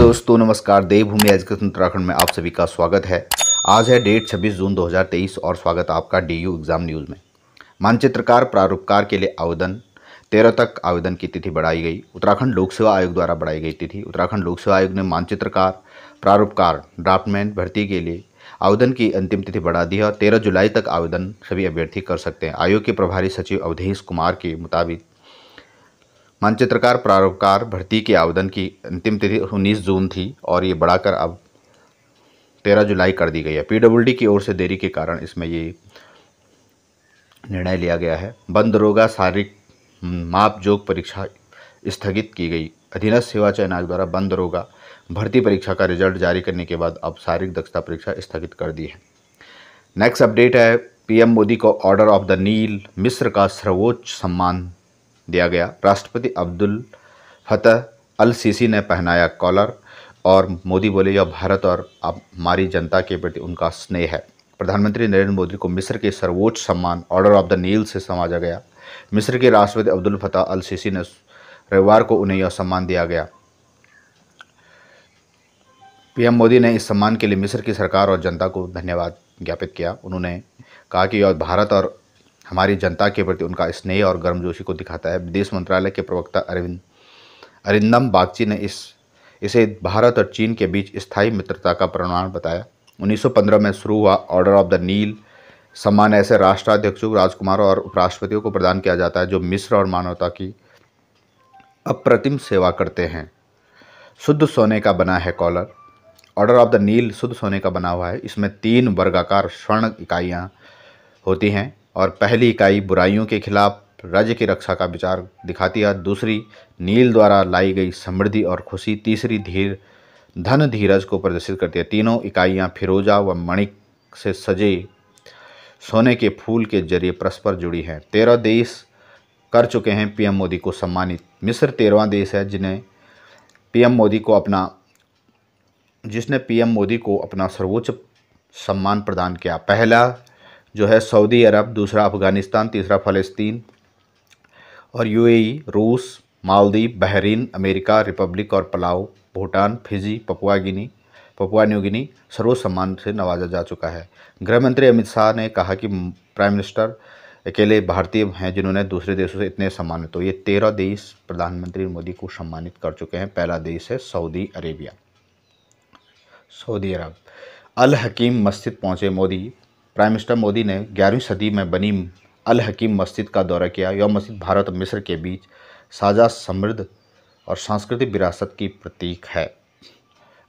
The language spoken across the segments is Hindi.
दोस्तों, नमस्कार। देवभूमि एजुकेशन उत्तराखंड में आप सभी का स्वागत है। आज है डेट 26 जून 2023 और स्वागत आपका डीयू एग्ज़ाम न्यूज़ में। मानचित्रकार प्रारूपकार के लिए आवेदन 13 तक आवेदन की तिथि बढ़ाई गई। उत्तराखंड लोक सेवा आयोग द्वारा बढ़ाई गई तिथि। उत्तराखंड लोक सेवा आयोग ने मानचित्रकार प्रारूपकार ड्राफ्टमैन भर्ती के लिए आवेदन की अंतिम तिथि बढ़ा दी है और 13 जुलाई तक आवेदन सभी अभ्यर्थी कर सकते हैं। आयोग के प्रभारी सचिव अवधेश कुमार के मुताबिक मानचित्रकार प्रारूपकार भर्ती के आवेदन की अंतिम तिथि 19 जून थी और ये बढ़ाकर अब 13 जुलाई कर दी गई है। पीडब्ल्यूडी की ओर से देरी के कारण इसमें ये निर्णय लिया गया है। वन दरोगा शारीरिक माप जोग परीक्षा स्थगित की गई। अधीनस्थ सेवा चयन आयोग द्वारा वन दरोगा भर्ती परीक्षा का रिजल्ट जारी करने के बाद अब शारीरिक दक्षता परीक्षा स्थगित कर दी है। नेक्स्ट अपडेट है, पीएम मोदी को ऑर्डर ऑफ द नील मिस्र का सर्वोच्च सम्मान दिया गया। राष्ट्रपति अब्दुल फतह अल सीसी ने पहनाया कॉलर और मोदी बोले यह भारत और हमारी जनता के प्रति उनका स्नेह है। प्रधानमंत्री नरेंद्र मोदी को मिस्र के सर्वोच्च सम्मान ऑर्डर ऑफ द नील से नवाजा गया। मिस्र के राष्ट्रपति अब्दुल फतह अल सीसी ने रविवार को उन्हें यह सम्मान दिया गया। पीएम मोदी ने इस सम्मान के लिए मिस्र की सरकार और जनता को धन्यवाद ज्ञापित किया। उन्होंने कहा कि यह भारत और हमारी जनता के प्रति उनका स्नेह और गर्मजोशी को दिखाता है। विदेश मंत्रालय के प्रवक्ता अरिंदम बागची ने इसे भारत और चीन के बीच स्थायी मित्रता का प्रमाण बताया। 1915 में शुरू हुआ ऑर्डर ऑफ द नील सम्मान ऐसे राष्ट्राध्यक्षों, राजकुमारों और उपराष्ट्रपतियों को प्रदान किया जाता है जो मिस्र और मानवता की अप्रतिम सेवा करते हैं। शुद्ध सोने का बना है कॉलर। ऑर्डर ऑफ द नील शुद्ध सोने का बना हुआ है। इसमें 3 वर्गाकार स्वर्ण इकाइयाँ होती हैं और पहली इकाई बुराइयों के खिलाफ राज्य की रक्षा का विचार दिखाती है, दूसरी नील द्वारा लाई गई समृद्धि और खुशी, तीसरी धन धीरज को प्रदर्शित करती है। तीनों इकाइयाँ फिरोजा व मणिक से सजे सोने के फूल के जरिए परस्पर जुड़ी हैं। 13 देश कर चुके हैं पीएम मोदी को सम्मानित। मिस्र 13वां देश है जिसने पीएम मोदी को अपना सर्वोच्च सम्मान प्रदान किया। पहला जो है सऊदी अरब, दूसरा अफगानिस्तान, तीसरा फ़लस्तीन और यूएई, रूस, मालदीव, बहरीन, अमेरिका, रिपब्लिक और Palau, Bhutan, Fiji, Papua New Guinea सर्वोच्च सम्मान से नवाजा जा चुका है। गृह मंत्री अमित शाह ने कहा कि प्राइम मिनिस्टर अकेले भारतीय हैं जिन्होंने दूसरे देशों से इतने सम्मानित। तो ये 13 देश प्रधानमंत्री मोदी को सम्मानित कर चुके हैं। पहला देश है सऊदी अरब। अल हकीम मस्जिद पहुँचे मोदी। प्राइम मिनिस्टर मोदी ने 11वीं सदी में बनी अल हकीम मस्जिद का दौरा किया। यह मस्जिद भारत और मिस्र के बीच साझा समृद्ध और सांस्कृतिक विरासत की प्रतीक है।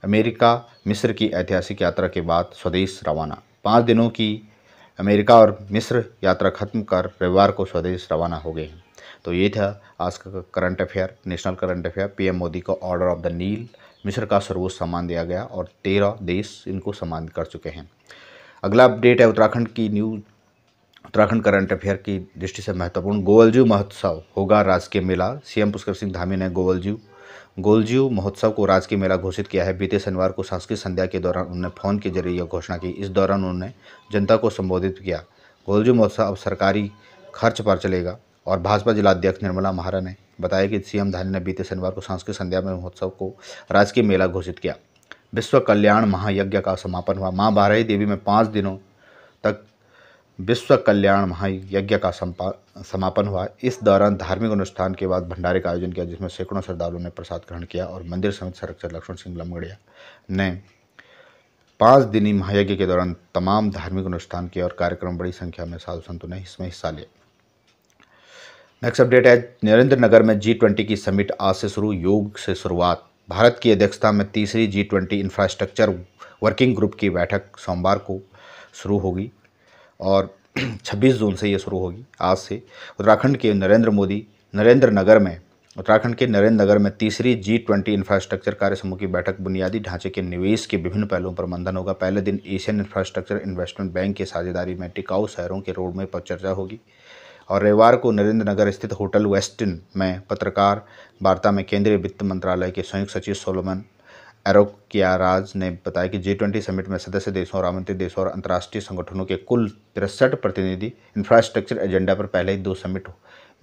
अमेरिका मिस्र की ऐतिहासिक यात्रा के बाद स्वदेश रवाना। 5 दिनों की अमेरिका और मिस्र यात्रा खत्म कर रविवार को स्वदेश रवाना हो गए हैं। तो ये था आज का current affair, national current affair. PM Modi को ऑर्डर ऑफ द नील मिस्र का सर्वोच्च सम्मान दिया गया और 13 देश इनको सम्मानित कर चुके हैं। अगला अपडेट है उत्तराखंड की न्यूज़। उत्तराखंड करंट अफेयर की दृष्टि से महत्वपूर्ण गोवलजू महोत्सव होगा राजकीय मेला। सीएम पुष्कर सिंह धामी ने गोवलजू महोत्सव को राजकीय मेला घोषित किया है। बीते शनिवार को सांस्कृतिक संध्या के दौरान उन्होंने फोन के जरिए यह घोषणा की। इस दौरान उन्होंने जनता को संबोधित किया। गोवलजू महोत्सव अब सरकारी खर्च पर चलेगा और भाजपा जिलाध्यक्ष निर्मला महारा ने बताया कि सीएम धामी ने बीते शनिवार को सांस्कृतिक संध्या में महोत्सव को राजकीय मेला घोषित किया। विश्व कल्याण महायज्ञ का समापन हुआ। मां बाराही देवी में 5 दिनों तक विश्व कल्याण महायज्ञ का समापन हुआ। इस दौरान धार्मिक अनुष्ठान के बाद भंडारे का आयोजन किया जिसमें सैकड़ों श्रद्धालुओं ने प्रसाद ग्रहण किया और मंदिर समिति संरक्षक लक्ष्मण सिंह लमगड़िया ने 5 दिनी महायज्ञ के दौरान तमाम धार्मिक अनुष्ठान किए और कार्यक्रम बड़ी संख्या में साधु संतों ने इसमें हिस्सा लिया। नेक्स्ट अपडेट है, नरेंद्र नगर में G20 की समिट आज से शुरू, योग से शुरुआत। भारत की अध्यक्षता में तीसरी G20 इंफ्रास्ट्रक्चर वर्किंग ग्रुप की बैठक सोमवार को शुरू होगी और 26 जून से ये शुरू होगी। आज से उत्तराखंड के नरेंद्र नगर में तीसरी G20 इंफ्रास्ट्रक्चर कार्य समूह की बैठक बुनियादी ढांचे के निवेश के विभिन्न पहलुओं पर मंथन होगा। पहले दिन एशियन इंफ्रास्ट्रक्चर इन्वेस्टमेंट बैंक की साझेदारी में टिकाऊ शहरों के रोडमैप पर चर्चा होगी और रविवार को नरेंद्र नगर स्थित होटल वेस्टिन में पत्रकार वार्ता में केंद्रीय वित्त मंत्रालय के संयुक्त सचिव सोलोमन एरोक्याराज ने बताया कि G20 समिट में सदस्य देशों और आमंत्रित देशों और अंतर्राष्ट्रीय संगठनों के कुल 63 प्रतिनिधि इंफ्रास्ट्रक्चर एजेंडा पर पहले ही 2 समिट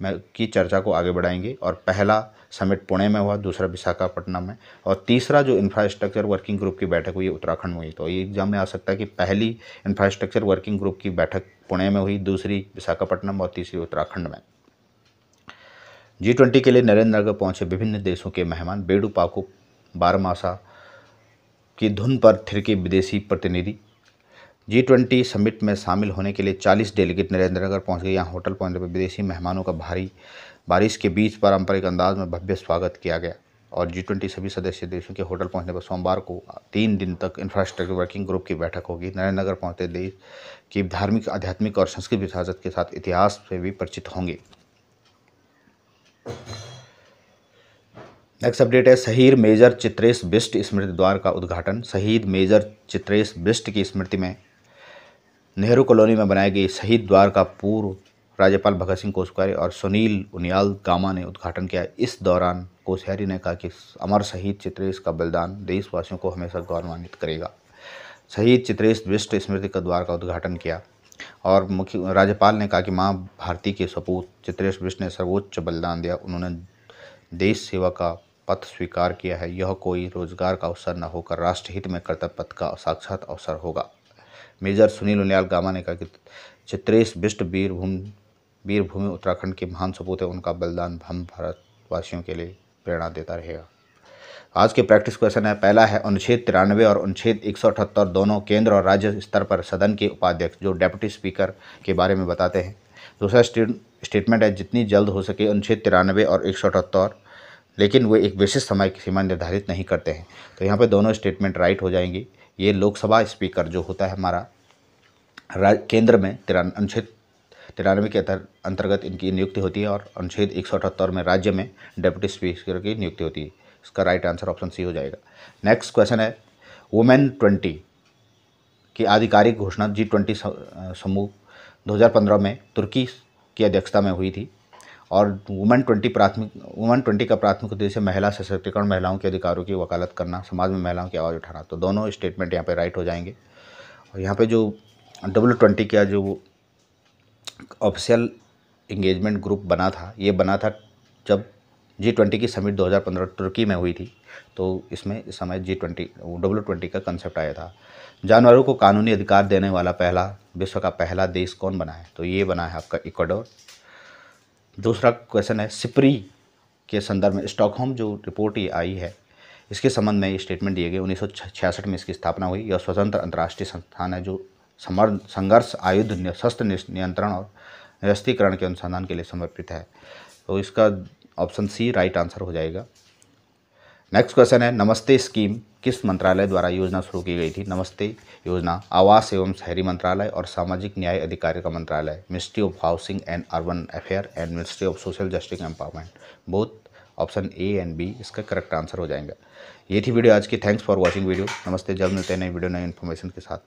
में की चर्चा को आगे बढ़ाएंगे। और पहला समिट पुणे में हुआ, दूसरा विशाखापट्टनम में, और तीसरा जो इंफ्रास्ट्रक्चर वर्किंग ग्रुप की बैठक हुई उत्तराखंड में हुई। तो ये एग्जाम में आ सकता है कि पहली इंफ्रास्ट्रक्चर वर्किंग ग्रुप की बैठक पुणे में हुई, दूसरी विशाखापट्टनम और तीसरी उत्तराखंड में। G20 के लिए नरेंद्रनगर पहुंचे विभिन्न देशों के मेहमान, बेडू पाकू बारहमासा की धुन पर थिरके विदेशी प्रतिनिधि। G20 समिट में शामिल होने के लिए 40 डेलीगेट नरेंद्रनगर पहुंच गए। यहाँ होटल पहुंचने पर विदेशी मेहमानों का भारी बारिश के बीच पारंपरिक अंदाज में भव्य स्वागत किया गया। और G20 सभी सदस्य देशों के होटल पहुंचने पर सोमवार को 3 दिन तक इंफ्रास्ट्रक्चर वर्किंग ग्रुप की बैठक होगी। नरेंद्रनगर पहुंचते देश की धार्मिक, आध्यात्मिक और सांस्कृतिक विरासत के साथ इतिहास से भी परिचित होंगे। नेक्स्ट अपडेट है शहीद मेजर चित्रेश बिष्ट स्मृति द्वार का उद्घाटन। शहीद मेजर चित्रेश बिष्ट की स्मृति में नेहरू कॉलोनी में बनाए गए शहीद द्वार का पूर्व राज्यपाल भगत सिंह कोश्यारी और सुनील उनियाल गामा ने उद्घाटन किया। इस दौरान कोश्यारी ने कहा कि अमर शहीद चित्रेश का बलिदान देशवासियों को हमेशा गौरवान्वित करेगा। शहीद चित्रेश बिष्ट स्मृति का द्वार का उद्घाटन किया और मुख्य राज्यपाल ने कहा कि माँ भारती के सपूत चित्रेश बिष्ट ने सर्वोच्च बलिदान दिया। उन्होंने देश सेवा का पथ स्वीकार किया है। यह कोई रोजगार का अवसर न होकर राष्ट्रहित में कर्तव्य पथ का साक्षात अवसर होगा। मेजर सुनील उनियाल गामा ने कहा कि चित्रेश बिष्ट वीरभूमि उत्तराखंड के महान सपूत है। उनका बलिदान हम भारतवासियों के लिए प्रेरणा देता रहेगा। आज के प्रैक्टिस क्वेश्चन है। पहला है अनुच्छेद 93 और अनुच्छेद 178 दोनों केंद्र और राज्य स्तर पर सदन के उपाध्यक्ष जो डेप्यूटी स्पीकर के बारे में बताते हैं। दूसरा स्टेटमेंट है जितनी जल्द हो सके अनुच्छेद 93 और 178, लेकिन वे एक विशिष्ट समय की सीमा निर्धारित नहीं करते हैं। तो यहाँ पे दोनों स्टेटमेंट राइट हो जाएंगी। ये लोकसभा स्पीकर जो होता है हमारा केंद्र में अनुच्छेद 93 के अंतर्गत इनकी नियुक्ति होती है और अनुच्छेद 178 में राज्य में डेप्यूटी स्पीकर की नियुक्ति होती है। इसका राइट आंसर ऑप्शन सी हो जाएगा। नेक्स्ट क्वेश्चन है वुमेन 20 की आधिकारिक घोषणा G20 समूह 2015 में तुर्की की अध्यक्षता में हुई थी और वुमेन 20 का प्राथमिक उद्देश्य महिला सशक्तिकरण, महिलाओं के अधिकारों की वकालत करना, समाज में महिलाओं की आवाज़ उठाना। तो दोनों स्टेटमेंट यहाँ पे राइट हो जाएंगे। और यहाँ पे जो W20 का जो ऑफिशियल इंगेजमेंट ग्रुप बना था, ये बना था जब G20 की समिट 2015 तुर्की में हुई थी। तो इसमें इस समय W20 का कंसेप्ट आया था। जानवरों को कानूनी अधिकार देने वाला विश्व का पहला देश कौन बना है? तो ये बना है आपका इक्वाडोर। दूसरा क्वेश्चन है सिपरी के संदर्भ में स्टॉकहोम जो रिपोर्ट ये आई है, इसके संबंध में ये स्टेटमेंट दिए गए। 1966 में इसकी स्थापना हुई। यह स्वतंत्र अंतर्राष्ट्रीय संस्थान है जो संघर्ष, आयुध, शस्त्र नियंत्रण और निरस्त्रीकरण के अनुसंधान के लिए समर्पित है। तो इसका ऑप्शन सी राइट आंसर हो जाएगा। नेक्स्ट क्वेश्चन है नमस्ते स्कीम किस मंत्रालय द्वारा योजना शुरू की गई थी? नमस्ते योजना आवास एवं शहरी मंत्रालय और सामाजिक न्याय अधिकारिता मंत्रालय, ministry of housing and urban affair and ministry of social justice empowerment. Both option A and B इसका करेक्ट आंसर हो जाएगा। ये थी वीडियो आज की। Thanks for watching video. नमस्ते। जल्द मिलते हैं नई वीडियो, नई इन्फॉर्मेशन के साथ।